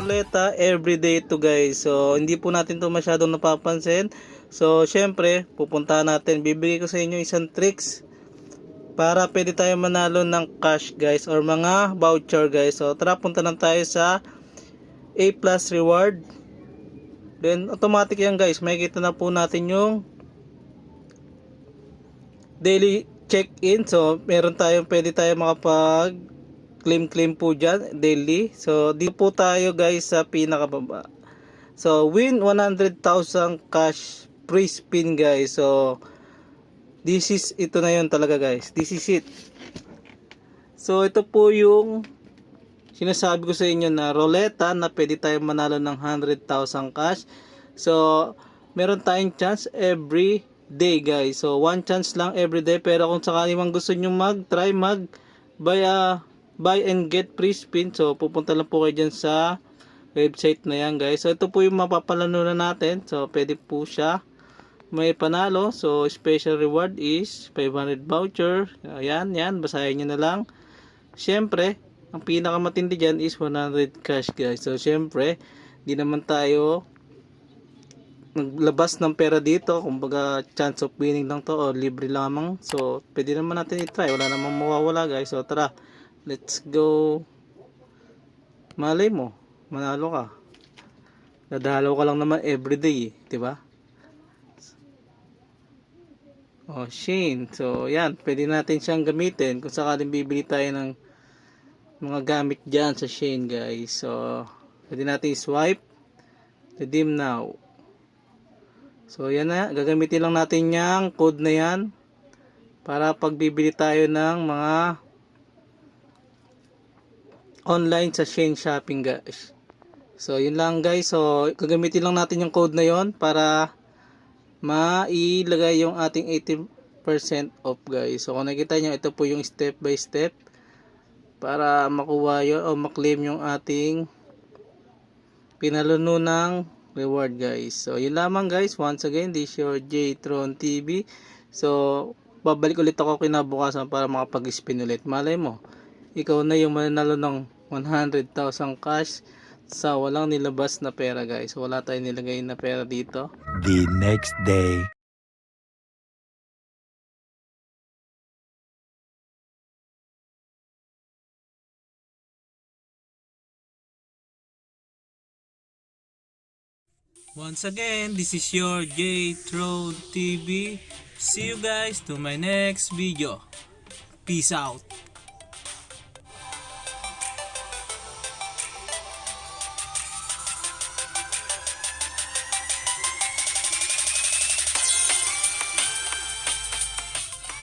ruleta everyday to guys. So hindi po natin to masyadong napapansin. So syempre pupuntahan natin, bibigay ko sa inyo isang tricks para pwede tayo manalo ng cash guys or mga voucher guys. So tara, punta lang tayo sa A plus reward. Then automatic yan guys, makikita na po natin yung daily check-in. So meron tayong pwede tayo makapag claim po dyan daily. So dito po tayo guys sa pinakababa. So win 100,000 cash free spin guys. So this is, ito na yun talaga guys, this is it. So ito po yung sinasabi ko sa inyo na ruleta na pwede tayong manalo ng 100,000 cash. So meron tayong chance every day guys. So one chance lang every day, pero kung sakali man gusto nyo mag-try buy and get free spin, so pupunta lang po kayo dyan sa website na yan guys. So ito po yung mapapalanunan natin. So pwede po siya may panalo. So special reward is 500 voucher. Ayan, yan, basahin nyo na lang. Syempre ang pinakamatindi dyan is 100 cash guys. So syempre di naman tayo naglabas ng pera dito, kumbaga chance of winning lang to o libre lamang. So pwede naman natin i-try, wala namang mawawala guys. So tara, let's go. Malay mo manalo ka, dadalaw ka lang naman everyday, diba? Oh, Shane. So yan, pwede natin siyang gamitin kung sakaling bibili tayo ng mga gamit dyan sa Shane guys. So pwede natin swipe, redeem now. So yan na, gagamitin lang natin yung code na yan para pag bibili tayo ng mga online sa Shane Shopping guys. So yun lang guys. So gagamitin lang natin yung code na yon para mailagay yung ating 80% off guys. So kung nakita nyo, ito po yung step by step para makuha yun o maklaim yung ating pinalununang reward guys. So yun lamang guys. Once again, this is your J-Tron TV. So babalik ulit ako kinabukasan para makapag-spin ulit. Malay mo, ikaw na yung mananalo ng 100,000 cash sa walang nilabas na pera guys. Wala tayong nilagay na pera dito. The next day. Once again, this is your J-Tron TV. See you guys to my next video. Peace out.